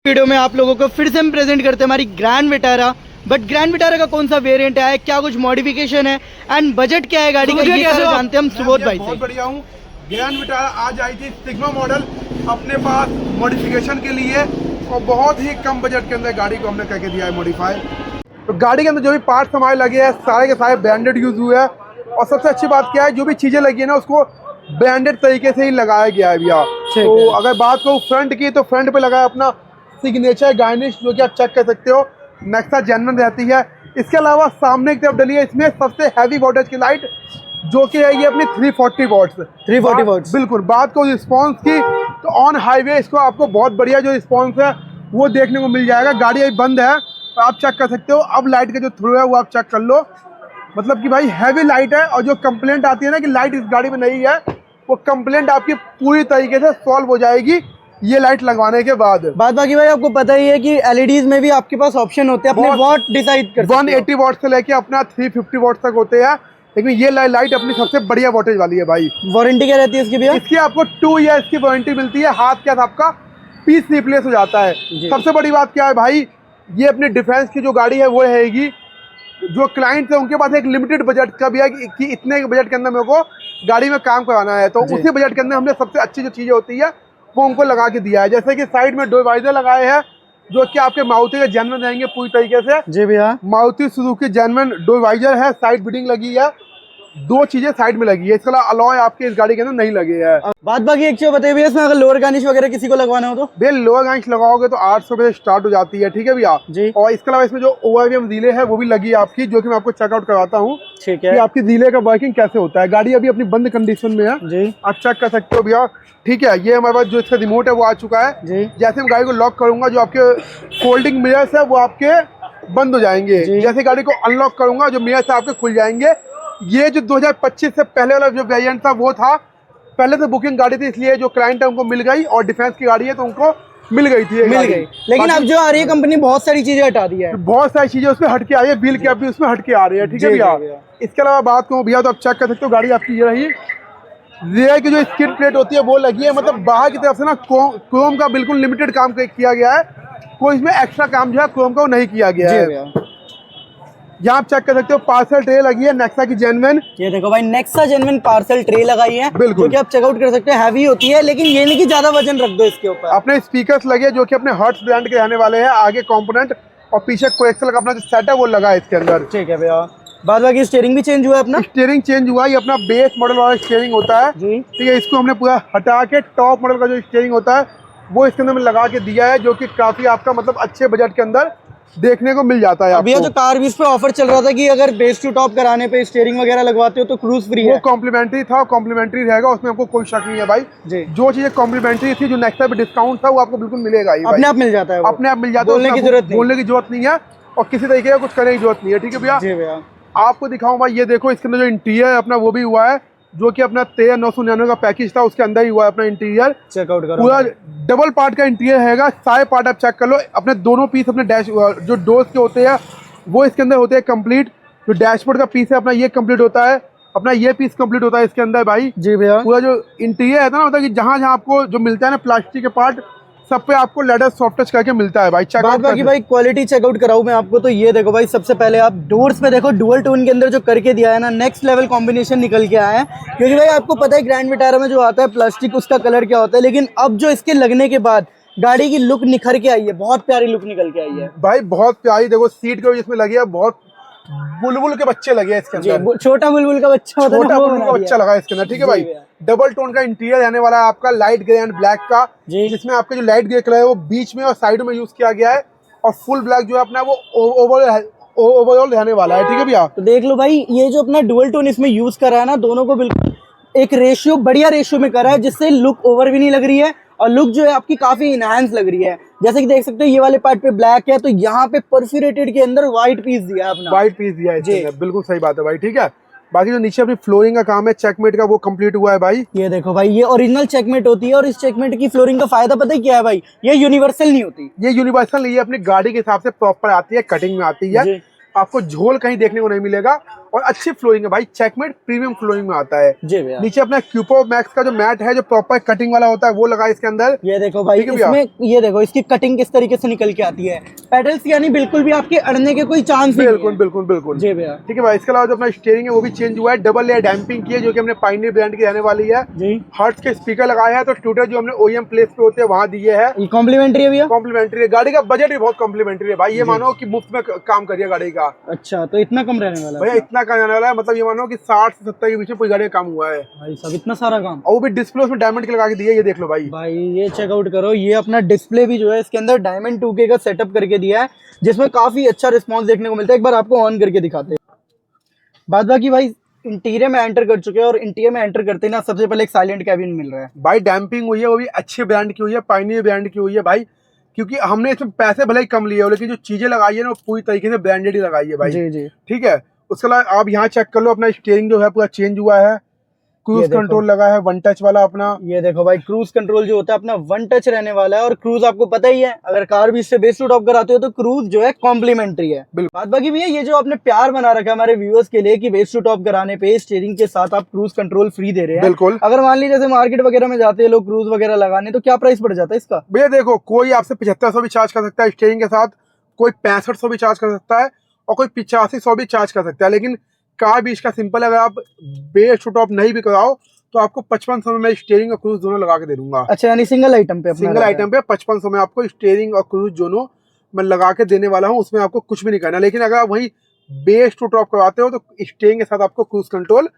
Video में आप लोगों को फिर से हम प्रेजेंट करते हैं हमारी grand Vitara. But grand Vitara का कौन सा वेरिएंट है, क्या कुछ मॉडिफिकेशन है एंड बजट क्या है गाड़ी का, ये सारा जानते हैं हम सुबोध भाई से। बहुत बढ़िया हूँ। ग्रैंड विटारा आज आई थी सिग्मा मॉडल अपने पास मॉडिफिकेशन के लिए और बहुत ही कम बजट के अंदर गाड़ी को हमने करके दिया है मॉडिफाई। तो गाड़ी के अंदर जो भी पार्ट्स हमारे लगे हैं सारे के सारे ब्रांडेड यूज हुए हैं और सबसे अच्छी बात क्या है, जो भी चीज़ें लगी है ना उसको ब्रांडेड तरीके से ही लगाया गया है भैया। तो अगर बात करूँ फ्रंट की, तो फ्रंट पे लगाया अपना सिग्नेचर गार्निश जो कि आप चेक कर सकते हो, नेक्सा जेन्युइन रहती है। इसके अलावा सामने की तरफ डली है इसमें सबसे हैवी वोल्टेज की लाइट जो कि है ये अपनी 340 वॉट्स। 340 वॉट्स बिल्कुल। बात करो रिस्पॉन्स की, तो ऑन हाईवे इसको आपको बहुत बढ़िया जो रिस्पॉन्स है वो देखने को मिल जाएगा। गाड़ी अभी बंद है तो आप चेक कर सकते हो। अब लाइट का जो थ्रू है वो आप चेक कर लो, मतलब कि भाई हैवी लाइट है। और जो कंप्लेंट आती है ना कि लाइट इस गाड़ी में नहीं है, वो कंप्लेंट आपकी पूरी तरीके से सॉल्व हो जाएगी ये लाइट लगवाने के बाद। बाकी भाई आपको पता ही है कि एलईडीज में भी आपके पास ऑप्शन होते हैं, अपने वॉट डिसाइड कर 180 वॉट से लेके अपना 350 वॉट तक होते हैं, लेकिन ये लाइट अपनी सबसे बढ़िया वोल्टेज वाली है भाई। वारंटी क्या रहती है इसकी भैया? इसकी आपको 2 ईयर्स की वारंटी मिलती है। हाथ के हाथ आपका पीस रिप्लेस हो जाता है। सबसे बड़ी बात क्या है भाई, ये अपनी डिफेंस की जो गाड़ी है वो रहेगी। जो क्लाइंट है उनके पास एक लिमिटेड बजट का भी है कि इतने बजट के अंदर मेरे को गाड़ी में काम कराना है, तो उसी बजट के अंदर हमने सबसे अच्छी जो चीज़ें होती है वो उनको लगा के दिया है। जैसे कि साइड में डिवाइजर लगाए हैं जो कि आपके मारुति के जेन्युइन रहेंगे पूरी तरीके से। जी भैया, मारुति सुजुकी जेन्युइन डिवाइजर है, साइड बिडिंग लगी है, 2 चीजें साइड में लगी है। इसके अलावा अलॉय आपके इस गाड़ी के अंदर नहीं लगे हैं। बाकी एक चीज बताइए भैया, इसमें अगर लोअर गार्निश वगैरह किसी को लगवाना हो तो? भैया लोअर गार्निश लगाओगे तो 800 रुपए से स्टार्ट हो जाती है, ठीक है भैया जी। और इसके अलावा इसमें जो ओआरवीएम रिले है वो भी लगी है आपकी, जो कि मैं आपको चेकआउट करवाता हूँ ठीक कि है आपकी रिले का वर्किंग कैसे होता है। गाड़ी अभी अपनी बंद कंडीशन में है जी, आप चेक कर सकते हो भैया। ठीक है, ये हमारे पास जो इसका रिमोट है वो आ चुका है जी। जैसे हम गाड़ी को लॉक करूंगा जो आपके फोल्डिंग मिरर्स है वो आपके बंद हो जाएंगे। जैसे गाड़ी को अनलॉक करूंगा जो मिरर्स आपके खुल जाएंगे। ये जो 2025 से पहले वाला जो वेरिएंट था वो था, पहले से बुकिंग गाड़ी थी इसलिए जो क्लाइंट है उनको मिल गई, और डिफेंस की गाड़ी है तो उनको मिल गई थी लेकिन अब जो आ रही है कंपनी बहुत सारी चीजें हटा दी है, बहुत सारी चीजें उसमें हटके आ रही है, व्हील कैप भी उसमें हटके आ रही है, ठीक है भैया। इसके अलावा बात करूँ भैया तो आप चेक कर सकते हो गाड़ी आपकी ये रही। रियर की जो स्किड प्लेट होती है वो लगी है, मतलब बाहर की तरफ से ना क्रोम का बिल्कुल लिमिटेड काम किया गया है, कोई इसमें एक्स्ट्रा काम जो है क्रोम का वो नहीं किया गया है। यहाँ आप चेक कर सकते हो पार्सल ट्रे लगी है नेक्सा की जेन्युइन। ये देखो भाई नेक्सा जेन्युइन पार्सल ट्रे लगाई है, बिल्कुल, जो कि आप चेकआउट कर सकते हैं। हैवी होती है लेकिन ये नहीं कि ज्यादा वजन रख दो इसके ऊपर। अपने स्पीकर्स लगे जो कि अपने हर्ट्ज ब्रांड के रहने वाले हैं, आगे कंपोनेंट और पीछे कोएक्सल का अपना जो सेट है वो लगा है इसके अंदर, ठीक है भैया। बाकी स्टीयरिंग भी चेंज हुआ है अपना? स्टीयरिंग चेंज हुआ, ये अपना बेस मॉडल वाला स्टीयरिंग होता है जी, ठीक है। इसको हमने पूरा हटा के टॉप मॉडल का जो स्टीयरिंग होता है वो इसके अंदर में लगा के दिया है, जो कि काफी आपका मतलब अच्छे बजट के अंदर देखने को मिल जाता है। भैया जो कार बीस पे ऑफर चल रहा था कि अगर बेस टू टॉप कराने पे स्टीयरिंग वगैरह लगवाते हो तो क्रूज फ्री है, वो कॉम्प्लीमेंट्री था, कॉम्प्लीमेंट्री रहेगा, उसमें आपको कोई शक नहीं है भाई जी। जो चीजें कॉम्प्लीमेंट्री थी, जो नेक्सा पे डिस्काउंट था वो आपको बिल्कुल मिलेगा ही, अपने आप मिल जाता है, अपने आप मिल जाता है, बोलने की जरूरत नहीं है और किसी तरीके का कुछ करने की जरूरत नहीं है, ठीक है भैया। आपको दिखाऊं भाई, ये देखो इसके अंदर जो इंटीरियर है अपना वो भी हुआ है, जो कि अपना 13,999 का पैकेज था उसके अंदर ही हुआ है अपना इंटीरियर। चेकआउट करो, पूरा डबल पार्ट का इंटीरियर रहेगा, सारे पार्ट आप चेक कर लो। अपने दोनों पीस अपने डैश जो डोर्स के होते हैं वो इसके अंदर होते हैं कंप्लीट। जो डैशबोर्ड का पीस है अपना ये कंप्लीट होता है, अपना ये पीस कंप्लीट होता है इसके अंदर भाई जी भैया। पूरा जो इंटीरियर है ना, मतलब कि जहाँ जहाँ आपको जो मिलता है ना प्लास्टिक के पार्ट, सब पे आपको लेदर सॉफ्ट टच करके मिलता है भाई। बाकी भाई क्वालिटी चेकआउट कराऊं मैं आपको तो ये देखो भाई, सबसे पहले आप डोर्स में देखो डुअल टोन के अंदर जो करके दिया है ना, नेक्स्ट लेवल कॉम्बिनेशन निकल के आया है। क्योंकि भाई आपको पता है ग्रैंड विटारा में जो आता है प्लास्टिक उसका कलर क्या होता है, लेकिन अब जो इसके लगने के बाद गाड़ी की लुक निखर के आई है, बहुत प्यारी लुक निकल के आई है भाई, बहुत प्यारी। देखो सीट के जिसमें लगी है बहुत बुलबुल के बच्चे लगे इसके अंदर, छोटा बुलबुल का बच्चा होता है, छोटा बुलबुल का बच्चा लगा है इसके अंदर, ठीक है भाई। डबल टोन का इंटीरियर रहने वाला है आपका, लाइट ग्रे एंड ब्लैक का, जिसमें आपका जो लाइट ग्रे कलर है वो बीच में और साइड में यूज किया गया है, और फुल ब्लैक जो है अपना वो ओवरऑल रहने वाला है, ठीक है भैया। तो देख लो भाई, ये जो अपना डुअल टोन इसमें यूज करा है ना, दोनों को बिल्कुल एक रेशियो, बढ़िया रेशियो में करा है, जिससे लुक ओवर भी नहीं लग रही है और लुक जो है आपकी काफी इनहांस लग रही है। जैसे कि देख सकते हो ये वाले पार्ट पे ब्लैक है, तो यहाँ पे परफोरेटेड के अंदर व्हाइट पीस दिया है अपना, व्हाइट पीस दिया है, बिल्कुल सही बात है भाई, ठीक है। बाकी जो नीचे अपनी फ्लोरिंग का काम है चेकमेट का वो कंप्लीट हुआ है भाई। ये देखो भाई, ये ओरिजिनल चेकमेट होती है और इस चेकमेट की फ्लोरिंग का फायदा पता है क्या है भाई, ये यूनिवर्सल नहीं होती, ये यूनिवर्सल नहीं है, अपनी गाड़ी के हिसाब से प्रॉपर आती है, कटिंग में आती है, आपको झोल कहीं देखने को नहीं मिलेगा। और अच्छी फ्लोरिंग है भाई, चेकमेट प्रीमियम फ्लोरिंग में आता है। जी भैया, नीचे अपना क्यूपो मैक्स का जो मैट है जो प्रॉपर कटिंग वाला होता है वो लगा है इसके अंदर। ये देखो भाई, ठीक है भैया। इसमें ये देखो इसकी कटिंग किस तरीके से निकल के आती है, पेडल्स यानी बिल्कुल भी आपके अड़ने के कोई चांस नहीं बिल्कुल है। बिल्कुल बिल्कुल जी भैया, ठीक है भाई। इसके अलावा जो अपना स्टीयरिंग है वो भी चेंज हुआ है, डबल लेयर डैम्पिंग की है जो कि हमने पायनियर ब्रांड की रहने वाली है। जी हर्ट्ज के स्पीकर लगाए हैं, तो ट्यूटर जो हमने ओईएम प्लेस पे होते हैं वहां दिए है। ये कॉम्प्लीमेंट्री है भैया। कॉम्प्लीमेंट्री है, गाड़ी का बजट भी बहुत कॉम्प्लीमेंट्री है भाई, ये मानो कि मुफ्त में काम करिए गाड़ी का। अच्छा, तो इतना कम रहने वाला है भैया इतना काम जाने वाला है, मतलब ये मानो कि 60 से 70 के बीच में पूरी गाड़ी का काम हुआ है भाई साहब, इतना सारा काम। और वो भी डिस्प्ले उसमें डायमंड के लगा के दिए, ये देख लो भाई। भाई ये चेकआउट करो, ये अपना डिस्प्ले भी जो है इसके अंदर डायमंड 2K का सेटअप करके दिया है, जिसमें काफी अच्छा रिस्पांस देखने को मिलता है। एक बार आपको ऑन करके दिखाते हैं। बाद बाकी भाई इंटीरियर में एंटर कर चुके हैं, और इंटीरियर में एंटर करते ही ना सबसे पहले एक साइलेंट कैबिन मिल रहा है भाई। डैम्पिंग हुई है, वो भी अच्छे ब्रांड की हुई है, पायनियर ब्रांड की हुई है भाई, क्योंकि हमने इसमें पैसे भले ही कम लिए हो लेकिन जो चीजें लगाई है ना वो पूरी तरीके से ब्रांडेड ही लगाई है भाई। जी जी। ठीक है। उसके अलावा आप यहाँ चेक कर लो, अपना स्टीयरिंग जो है पूरा चेंज हुआ है, क्रूज कंट्रोल लगा है, वन टच वाला अपना। ये देखो भाई, क्रूज कंट्रोल जो होता है अपना वन टच रहने वाला है, और क्रूज आपको पता ही है, अगर कार भी इससे बेस टू टॉप कराते हो तो क्रूज जो है कॉम्प्लीमेंट्री है। बात बाकी भैया, ये जो आपने प्यार बना रखा है हमारे व्यूअर्स के लिए कि बेस टू टॉप कराने पे स्टीयरिंग के साथ आप क्रूज कंट्रोल फ्री दे रहे हैं। बिल्कुल। अगर मान लीजिए जैसे मार्केट वगैरह में जाते हैं लोग क्रूज वगैरह लगाने, तो क्या प्राइस पड़ जाता है इसका? भैया देखो, कोई आपसे 7500 भी चार्ज कर सकता है स्टीयरिंग के साथ, कोई 6500 भी चार्ज कर सकता है, और कोई 8500 भी चार्ज कर सकता है। लेकिन कार भी इसका सिंपल है, अगर आप बेस टू टॉप नहीं भी कराओ तो आपको 5500 में मैं स्टीयरिंग और क्रूज दोनों लगा के दे दूंगा। अच्छा, यानी सिंगल आइटम पे? सिंगल आइटम पे 5500 में आपको स्टीयरिंग और क्रूज दोनों मैं लगा के देने वाला हूँ, उसमें आपको कुछ भी नहीं करना। लेकिन अगर आप वही बेस टू टॉप करवाते हो तो स्टीयरिंग के साथ आपको cruise control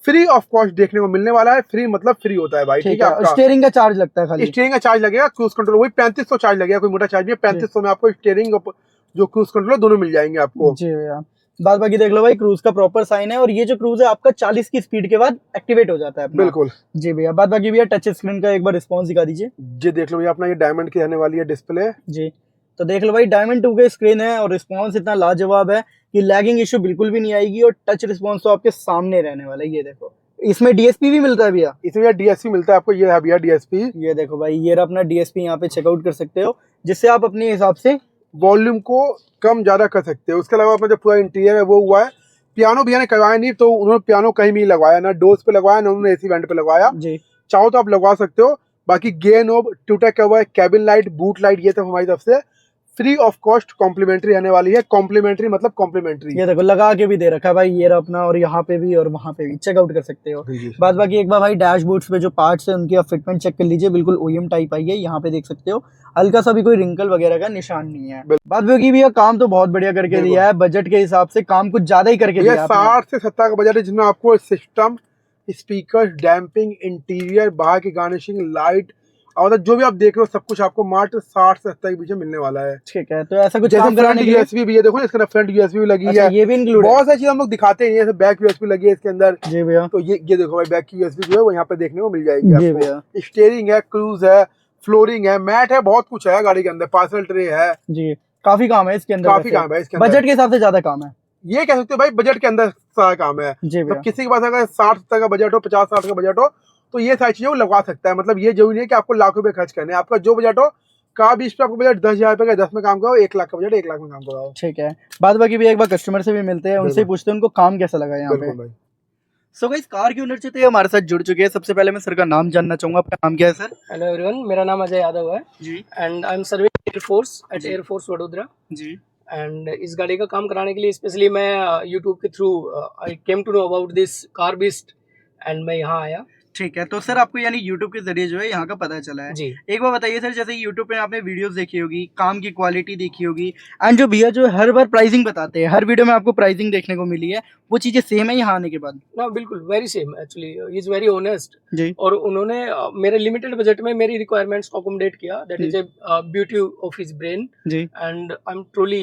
free of cost देखने को मिलने वाला है। फ्री मतलब फ्री होता है भाई। ठीक है। आपका स्टीयरिंग का चार्ज लगता है खाली? स्टीयरिंग का चार्ज लगेगा, क्रूज कंट्रोल वही 3500 चार्ज लगेगा, कोई मोटा चार्ज नहीं है। 3500 में आपको स्टीयरिंग जो क्रूज कंट्रोल दोनों मिल जाएंगे आपको। जी भैया। बाद बाकी देख लो भाई, क्रूज का प्रॉपर साइन है, और ये जो क्रूज है आपका 40 की स्पीड के बाद एक्टिवेट हो जाता है अपना। बिल्कुल। जी भैया। बाद बाकी भैया टच स्क्रीन का एक बार रिस्पॉन्स दिखा दीजिए। ये देख लो भैया, अपना ये डायमंड की रहने वाली है डिस्प्ले। जी, तो देख लो भाई, डायमंड 2K स्क्रीन है, और रिस्पॉन्स इतना लाजवाब है कि लैगिंग इशू बिल्कुल भी नहीं आएगी, और टच रिस्पॉन्स तो आपके सामने रहने वाला है। ये देखो, इसमें डीएसपी भी मिलता है भैया? इसमें डीएसपी मिलता है आपको, ये है भैया डीएसपी। ये देखो भाई, ये अपना डीएसपी यहाँ पे चेकआउट कर सकते हो, जिससे आप अपने हिसाब से वॉल्यूम को कम ज्यादा कर सकते हो। उसके अलावा अपना जो पूरा इंटीरियर है वो हुआ है। पियानो भैया ने करवाया नहीं, तो उन्होंने पियानो कहीं भी लगवाया, ना डोर्स पे लगवाया ना उन्होंने एसी वेंट पे लगवाया। जी, चाहो तो आप लगवा सकते हो। बाकी गेयर नोब ट्यूटर का हुआ है, कैबिन लाइट, बूट लाइट, ये सब हमारी तरफ से फ्री ऑफ कॉस्ट कॉम्प्लीमेंट्री रहने वाली है। कॉम्प्लीमेंट्री मतलब कॉम्प्लीमेंट्री। ये देखो लगा के भी दे रखा है भाई, ये रहा अपना, और यहाँ पे भी और वहाँ पे भी चेकआउट कर सकते हो। बाद बाकी एक बार भाई डैशबोर्ड्स पे जो पार्ट्स है उनकी आप फिटमेंट चेक कर लीजिए, बिल्कुल ओईएम टाइप आई है, यहाँ पे देख सकते हो, हल्का सा भी कोई रिंकल वगैरह का निशान नहीं है। बाद बाकी भी काम तो बहुत बढ़िया करके दिया है, बजट के हिसाब से काम कुछ ज्यादा ही करके दिया है। 60 से 70 का बजट है, जिसमें आपको सिस्टम, स्पीकर, डैम्पिंग, इंटीरियर, बाहर की गार्निशिंग, लाइट, और जो भी आप देख रहे हो सब कुछ आपको मात्र 60 से 70 के बीच में मिलने वाला है। ठीक है, तो ऐसा कुछ जैसे काम कराने फ्रंट के लिए यूएसबी भी है, देखो ना इसके अंदर फ्रंट यूएसबी भी लगी है, ये भी इंक्लूड है। बहुत सारी चीज हम लोग दिखाते हैं, जैसे बैक यूएसबी लगी है इसके अंदर। जी भैया। तो ये देखो भाई, बैक की यूएसबी जो है वो यहाँ पे देखने को मिल जाएगी जी आपको। भैया। स्टीयरिंग है, क्रूज है, फ्लोरिंग है, मैट है, बहुत कुछ है गाड़ी के अंदर, पार्सल ट्रे है। जी, काफी काम है इसके अंदर, काफी काम है इसके अंदर, बजट के हिसाब से ज्यादा काम है, ये कह सकते हो भाई, बजट के अंदर सारा काम है। जी भैया। तो किसी के पास अगर 60-70 का बजट हो, 50-60 का बजट हो, तो ये सारी चीजें वो लगवा सकता है। मतलब ये जरूरी नहीं है कि आपको लाख रुपए खर्च करने, आपका जो बजट हो, कार 20 पे आपको बजट 10,000 रुपए का 10 में काम करो, 1 लाख का बजट 1 लाख में काम करो। ठीक है। बाद बाकी भी एक बार कस्टमर से भी मिलते हैं, उनसे पूछते हैं उनको काम कैसा लगा यहाँ पे। सो गाइस, कार के ओनर थे हमारे साथ जुड़ चुके हैं। सबसे पहले मैं सर का नाम जानना चाहूंगा, आपका नाम क्या है सर? हेलो एवरीवन, मेरा नाम अजय यादव है जी, and I am serving Air Force at Air Force Vadodara जी। एंड इस गाड़ी का काम कराने के लिए स्पेशली मैं यूट्यूब के through I came to know about this car beast and मैं यहाँ आया। ठीक है, तो सर आपको यानी YouTube के जरिए जो है यहाँ का पता चला है। जी। एक बार बताइए सर, जैसे YouTube पे आपने वीडियोस देखी होगी, काम की क्वालिटी देखी होगी, एंड जो भैया जो हर बार प्राइसिंग बताते हैं, हर वीडियो में आपको प्राइसिंग देखने को मिली है, वो चीजें सेम है यहाँ आने के बाद? ना, बिल्कुल very same actually, he is very honest जी। और उन्होंने मेरे लिमिटेड बजट में मेरी रिक्वायरमेंट्स को अकोमोडेट किया। That is a beauty of his brain जी। And I am truly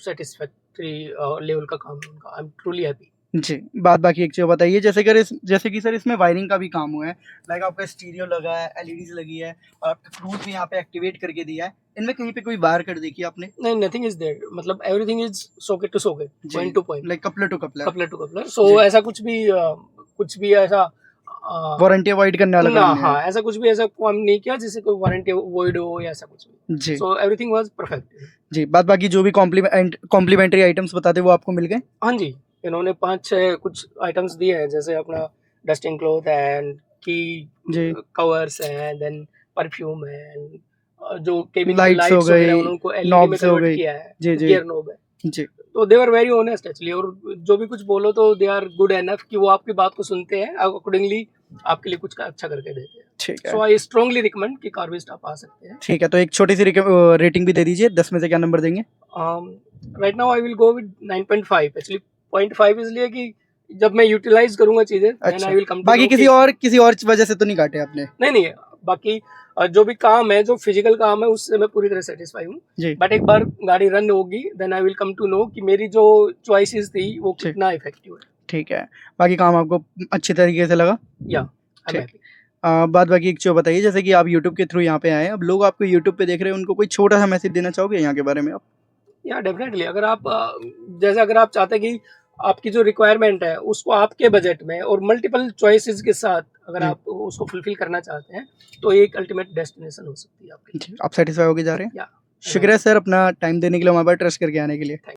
satisfactory level का काम है उनका। I am truly happy. जी। बात बाकी एक चीज बताइए, जैसे कि सर इसमें वायरिंग का भी काम हुआ है, लाइक आपका स्टीरियो लगा है, एलईडीज लगी है, और आपका क्रूज भी यहाँ पे एक्टिवेट करके दिया है। इनमें कहीं पे कोई वायर कर देखी आपने? नहीं, नथिंग इज देयर, मतलब everything is socket to socket, point to point, like coupler to coupler, coupler to coupler. So ऐसा कुछ भी ऐसा वारंटी अवॉइड करने वाला ना, काम नहीं है। हाँ, ऐसा कुछ भी ऐसा काम नहीं किया जिससे कोई वारंटी वॉइड हो या ऐसा कुछ भी। जी। So everything was perfect. जी। बात बाकी जो भी कॉम्प्लीमेंट्री आइटम्स बताते वो आपको मिल गए? हाँ जी, इन्होंने 5-6 कुछ आइटम्स दिए हैं, जैसे अपना डस्टिंग क्लॉथ एंड की जी कवर्स हैं, देन परफ्यूम है, and, जो केबिन की लाइट्स हो लाइट्स वगैरह गई, उनको एलईडी में नॉब्स हो कन्वर्ट गई। किया है, जी जी गियर नॉब है। जी तो they are very honest actually, और जो भी कुछ बोलो तो दे आर गुड एनफ कि वो आपकी बात को सुनते हैं, अकॉर्डिंगली आपके लिए कुछ अच्छा करके देते हैं। ठीक है सो आई स्ट्रांगली रिकमेंड कि कार्विस्ट आप आ सकते हैं। ठीक है। तो एक छोटी सी रेटिंग भी दे दीजिए, 10 में से क्या नंबर देंगे? Right now I will go with 9.5। Actually 0.5 इसलिए कि जब मैं यूटिलाइज करूंगा चीजें देन अच्छा, आई विल कम टू बाकी किसी और वजह से तो नहीं काटे आपने? नहीं, बाकी जो भी काम है, जो फिजिकल काम है, उससे मैं पूरी तरह सेटिस्फाई हूँ। जी बट एक बार गाड़ी रन होगी then I will come to know कि मेरी जो चॉइसेस थी वो ठीक। कितना इफेक्टिव है। ठीक है, बाकी काम आपको अच्छी तरीके से लगा? या आई एम ठीक। हैप्पी। बात बाकी एक चीज़ बताइए, जैसे कि आप यूट्यूब के थ्रू यहाँ पे आए हैं, अब लोग आपको यूट्यूब पे देख रहे हैं, उनको कोई छोटा सा मैसेज देना चाहोगे यहाँ के बारे में आप? या डेफिनेटली, अगर आप जैसे अगर आप चाहते हैं कि आपकी जो रिक्वायरमेंट है उसको आपके बजट में और मल्टीपल चॉइसेस के साथ अगर जी। आप उसको फुलफिल करना चाहते हैं तो एक अल्टीमेट डेस्टिनेशन हो सकती है आपकी। जी, आप सेटिस्फाई होके जा रहे हैं? या शुक्रिया सर, अपना टाइम देने के लिए, हमारे पास ट्रस्ट करके आने के लिए।